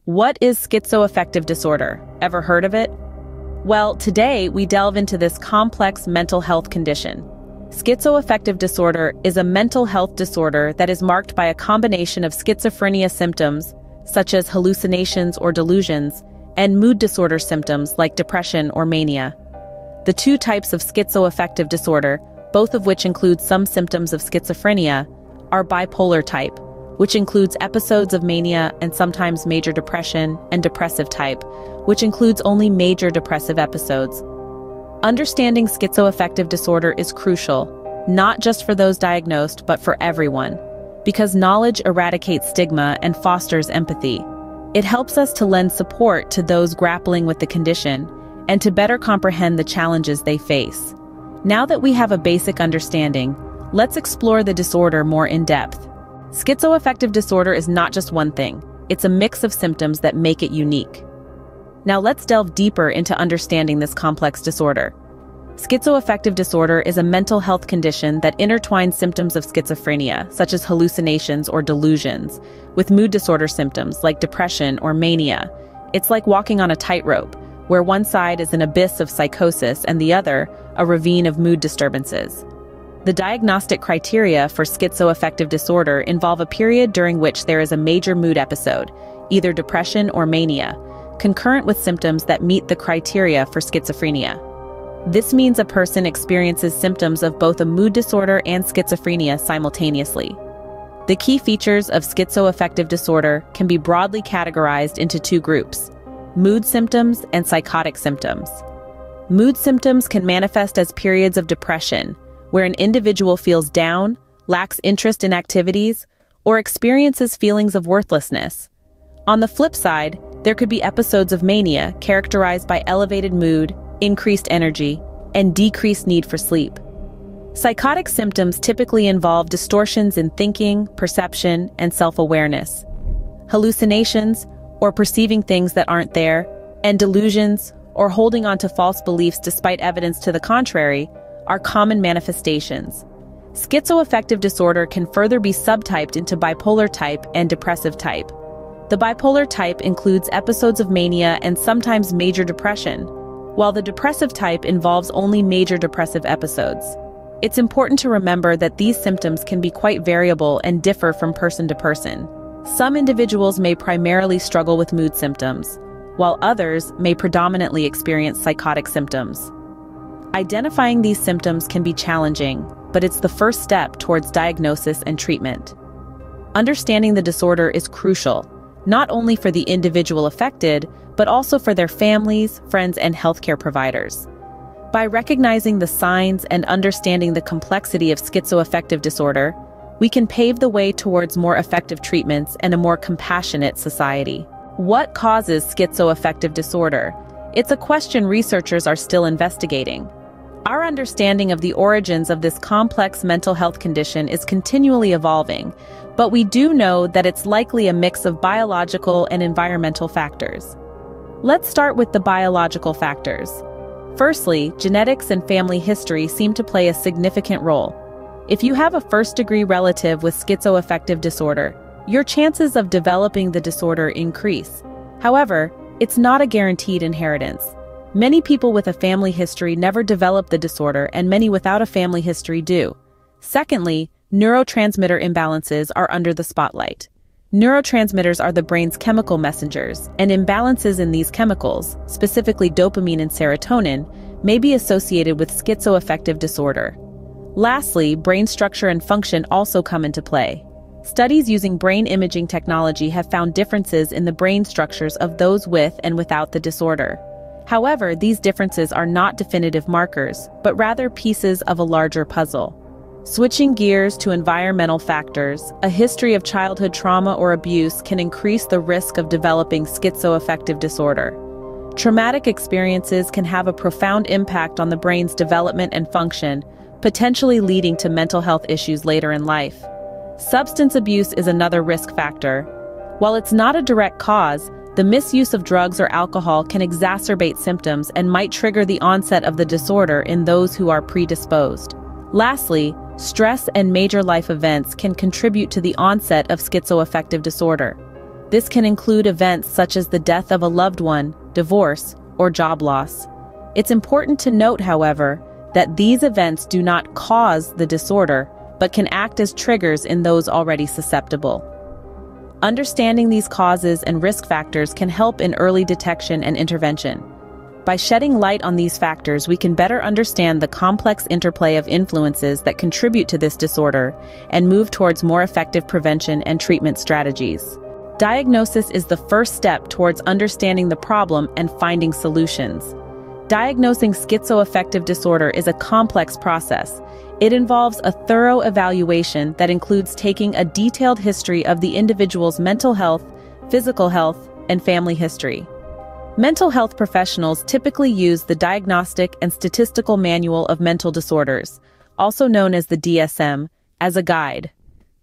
What is schizoaffective disorder? Ever heard of it? Well, today we delve into this complex mental health condition. Schizoaffective disorder is a mental health disorder that is marked by a combination of schizophrenia symptoms, such as hallucinations or delusions, and mood disorder symptoms like depression or mania. The two types of schizoaffective disorder, both of which include some symptoms of schizophrenia, are bipolar type, which includes episodes of mania and sometimes major depression, and depressive type, which includes only major depressive episodes. Understanding schizoaffective disorder is crucial, not just for those diagnosed but for everyone, because knowledge eradicates stigma and fosters empathy. It helps us to lend support to those grappling with the condition and to better comprehend the challenges they face. Now that we have a basic understanding, let's explore the disorder more in depth. Schizoaffective disorder is not just one thing, it's a mix of symptoms that make it unique. Now let's delve deeper into understanding this complex disorder. Schizoaffective disorder is a mental health condition that intertwines symptoms of schizophrenia, such as hallucinations or delusions, with mood disorder symptoms like depression or mania. It's like walking on a tightrope, where one side is an abyss of psychosis and the other, a ravine of mood disturbances. The diagnostic criteria for schizoaffective disorder involve a period during which there is a major mood episode, either depression or mania, concurrent with symptoms that meet the criteria for schizophrenia. This means a person experiences symptoms of both a mood disorder and schizophrenia simultaneously. The key features of schizoaffective disorder can be broadly categorized into two groups: mood symptoms and psychotic symptoms. Mood symptoms can manifest as periods of depression, where an individual feels down, lacks interest in activities, or experiences feelings of worthlessness. On the flip side, there could be episodes of mania characterized by elevated mood, increased energy, and decreased need for sleep. Psychotic symptoms typically involve distortions in thinking, perception, and self-awareness. Hallucinations, or perceiving things that aren't there, and delusions, or holding on to false beliefs despite evidence to the contrary, are common manifestations. Schizoaffective disorder can further be subtyped into bipolar type and depressive type. The bipolar type includes episodes of mania and sometimes major depression, while the depressive type involves only major depressive episodes. It's important to remember that these symptoms can be quite variable and differ from person to person. Some individuals may primarily struggle with mood symptoms, while others may predominantly experience psychotic symptoms. Identifying these symptoms can be challenging, but it's the first step towards diagnosis and treatment. Understanding the disorder is crucial, not only for the individual affected, but also for their families, friends, and healthcare providers. By recognizing the signs and understanding the complexity of schizoaffective disorder, we can pave the way towards more effective treatments and a more compassionate society. What causes schizoaffective disorder? It's a question researchers are still investigating. Our understanding of the origins of this complex mental health condition is continually evolving, but we do know that it's likely a mix of biological and environmental factors. Let's start with the biological factors. Firstly, genetics and family history seem to play a significant role. If you have a first-degree relative with schizoaffective disorder, your chances of developing the disorder increase. However, it's not a guaranteed inheritance. Many people with a family history never develop the disorder, and many without a family history do. Secondly, neurotransmitter imbalances are under the spotlight. Neurotransmitters are the brain's chemical messengers, and imbalances in these chemicals, specifically dopamine and serotonin, may be associated with schizoaffective disorder. Lastly, brain structure and function also come into play. Studies using brain imaging technology have found differences in the brain structures of those with and without the disorder. However, these differences are not definitive markers, but rather pieces of a larger puzzle. Switching gears to environmental factors, a history of childhood trauma or abuse can increase the risk of developing schizoaffective disorder. Traumatic experiences can have a profound impact on the brain's development and function, potentially leading to mental health issues later in life. Substance abuse is another risk factor. While it's not a direct cause, the misuse of drugs or alcohol can exacerbate symptoms and might trigger the onset of the disorder in those who are predisposed. Lastly, stress and major life events can contribute to the onset of schizoaffective disorder. This can include events such as the death of a loved one, divorce, or job loss. It's important to note, however, that these events do not cause the disorder, but can act as triggers in those already susceptible. Understanding these causes and risk factors can help in early detection and intervention. By shedding light on these factors, we can better understand the complex interplay of influences that contribute to this disorder and move towards more effective prevention and treatment strategies. Diagnosis is the first step towards understanding the problem and finding solutions. Diagnosing schizoaffective disorder is a complex process. It involves a thorough evaluation that includes taking a detailed history of the individual's mental health, physical health, and family history. Mental health professionals typically use the Diagnostic and Statistical Manual of Mental Disorders, also known as the DSM, as a guide.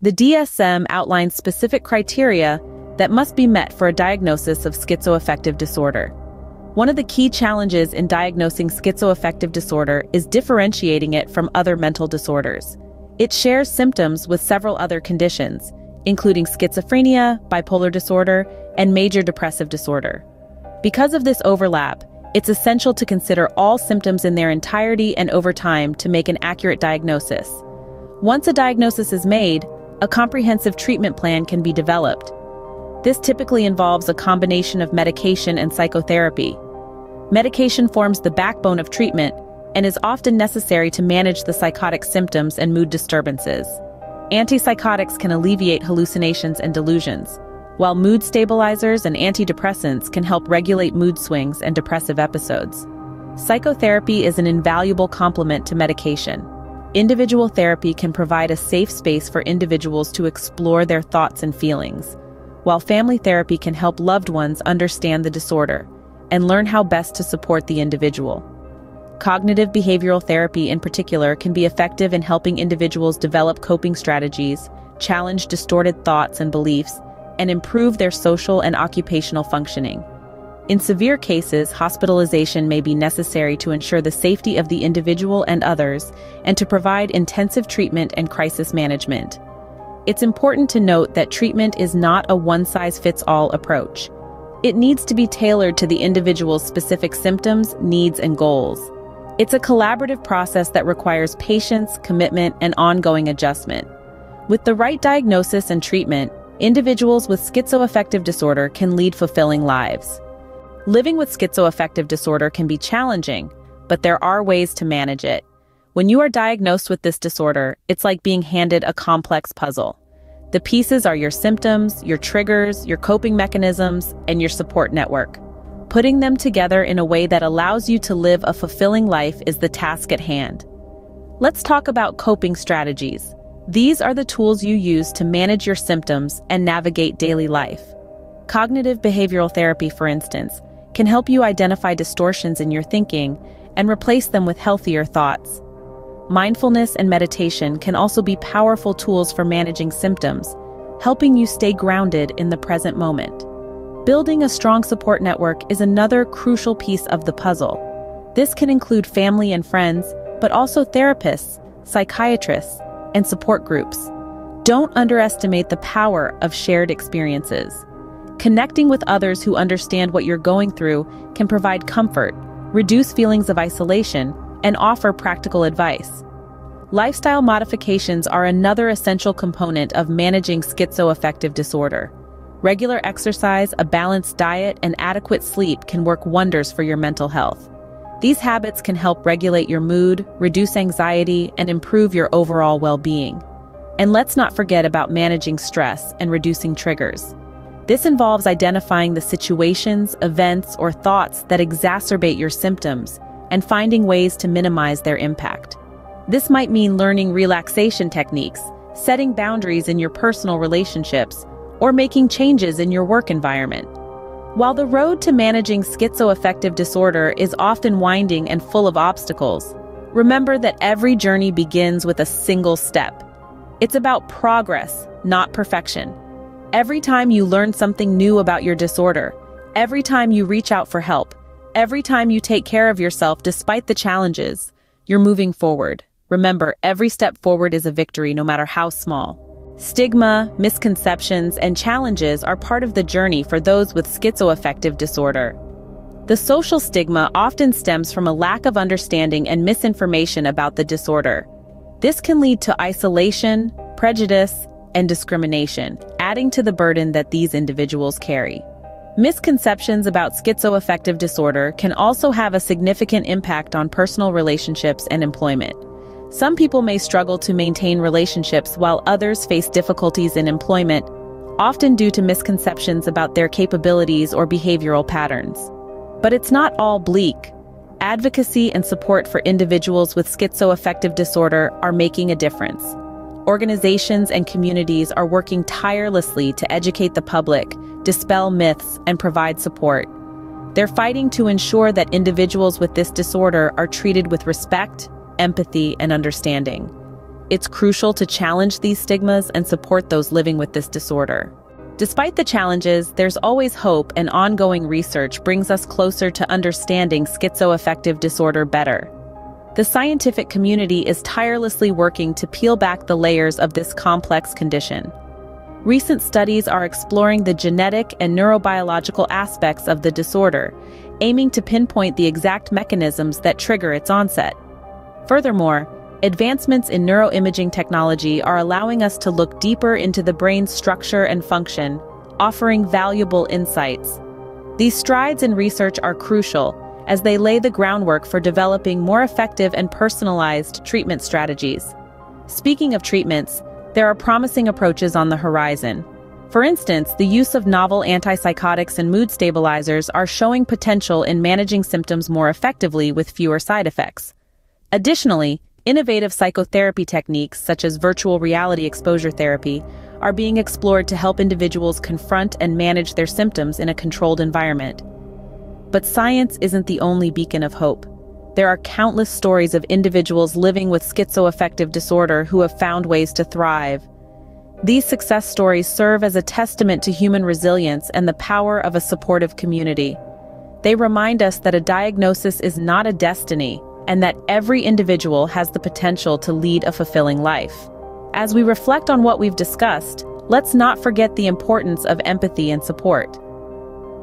The DSM outlines specific criteria that must be met for a diagnosis of schizoaffective disorder. One of the key challenges in diagnosing schizoaffective disorder is differentiating it from other mental disorders. It shares symptoms with several other conditions, including schizophrenia, bipolar disorder, and major depressive disorder. Because of this overlap, it's essential to consider all symptoms in their entirety and over time to make an accurate diagnosis. Once a diagnosis is made, a comprehensive treatment plan can be developed. This typically involves a combination of medication and psychotherapy. Medication forms the backbone of treatment and is often necessary to manage the psychotic symptoms and mood disturbances. Antipsychotics can alleviate hallucinations and delusions, while mood stabilizers and antidepressants can help regulate mood swings and depressive episodes. Psychotherapy is an invaluable complement to medication. Individual therapy can provide a safe space for individuals to explore their thoughts and feelings, while family therapy can help loved ones understand the disorder and learn how best to support the individual. Cognitive behavioral therapy in particular can be effective in helping individuals develop coping strategies, challenge distorted thoughts and beliefs, and improve their social and occupational functioning. In severe cases, hospitalization may be necessary to ensure the safety of the individual and others, and to provide intensive treatment and crisis management. It's important to note that treatment is not a one-size-fits-all approach. It needs to be tailored to the individual's specific symptoms, needs, and goals. It's a collaborative process that requires patience, commitment, and ongoing adjustment. With the right diagnosis and treatment, individuals with schizoaffective disorder can lead fulfilling lives. Living with schizoaffective disorder can be challenging, but there are ways to manage it. When you are diagnosed with this disorder, it's like being handed a complex puzzle. The pieces are your symptoms, your triggers, your coping mechanisms, and your support network. Putting them together in a way that allows you to live a fulfilling life is the task at hand. Let's talk about coping strategies. These are the tools you use to manage your symptoms and navigate daily life. Cognitive behavioral therapy, for instance, can help you identify distortions in your thinking and replace them with healthier thoughts. Mindfulness and meditation can also be powerful tools for managing symptoms, helping you stay grounded in the present moment. Building a strong support network is another crucial piece of the puzzle. This can include family and friends, but also therapists, psychiatrists, and support groups. Don't underestimate the power of shared experiences. Connecting with others who understand what you're going through can provide comfort, reduce feelings of isolation, and offer practical advice. Lifestyle modifications are another essential component of managing schizoaffective disorder. Regular exercise, a balanced diet, and adequate sleep can work wonders for your mental health. These habits can help regulate your mood, reduce anxiety, and improve your overall well-being. And let's not forget about managing stress and reducing triggers. This involves identifying the situations, events, or thoughts that exacerbate your symptoms and finding ways to minimize their impact. This might mean learning relaxation techniques, setting boundaries in your personal relationships, or making changes in your work environment. While the road to managing schizoaffective disorder is often winding and full of obstacles, remember that every journey begins with a single step. It's about progress, not perfection. Every time you learn something new about your disorder, every time you reach out for help, every time you take care of yourself despite the challenges, you're moving forward. Remember, every step forward is a victory, no matter how small. Stigma, misconceptions, and challenges are part of the journey for those with schizoaffective disorder. The social stigma often stems from a lack of understanding and misinformation about the disorder. This can lead to isolation, prejudice, and discrimination, adding to the burden that these individuals carry. Misconceptions about schizoaffective disorder can also have a significant impact on personal relationships and employment. Some people may struggle to maintain relationships while others face difficulties in employment, often due to misconceptions about their capabilities or behavioral patterns. But it's not all bleak. Advocacy and support for individuals with schizoaffective disorder are making a difference. Organizations and communities are working tirelessly to educate the public, dispel myths, and provide support. They're fighting to ensure that individuals with this disorder are treated with respect, empathy, and understanding. It's crucial to challenge these stigmas and support those living with this disorder. Despite the challenges, there's always hope, and ongoing research brings us closer to understanding schizoaffective disorder better. The scientific community is tirelessly working to peel back the layers of this complex condition. Recent studies are exploring the genetic and neurobiological aspects of the disorder, aiming to pinpoint the exact mechanisms that trigger its onset. Furthermore, advancements in neuroimaging technology are allowing us to look deeper into the brain's structure and function, offering valuable insights. These strides in research are crucial, as they lay the groundwork for developing more effective and personalized treatment strategies. Speaking of treatments, there are promising approaches on the horizon. For instance, the use of novel antipsychotics and mood stabilizers are showing potential in managing symptoms more effectively with fewer side effects. Additionally, innovative psychotherapy techniques such as virtual reality exposure therapy are being explored to help individuals confront and manage their symptoms in a controlled environment. But science isn't the only beacon of hope. There are countless stories of individuals living with schizoaffective disorder who have found ways to thrive. These success stories serve as a testament to human resilience and the power of a supportive community. They remind us that a diagnosis is not a destiny, and that every individual has the potential to lead a fulfilling life. As we reflect on what we've discussed, let's not forget the importance of empathy and support.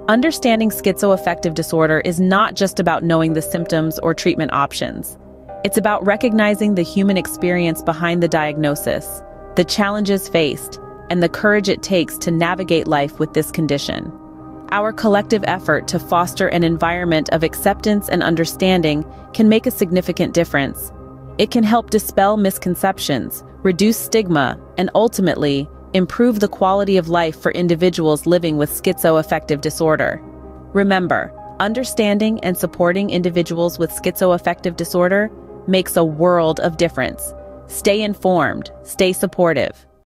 Understanding schizoaffective disorder is not just about knowing the symptoms or treatment options. It's about recognizing the human experience behind the diagnosis, the challenges faced, and the courage it takes to navigate life with this condition. Our collective effort to foster an environment of acceptance and understanding can make a significant difference. It can help dispel misconceptions, reduce stigma, and ultimately, improve the quality of life for individuals living with schizoaffective disorder. Remember, understanding and supporting individuals with schizoaffective disorder makes a world of difference. Stay informed, stay supportive,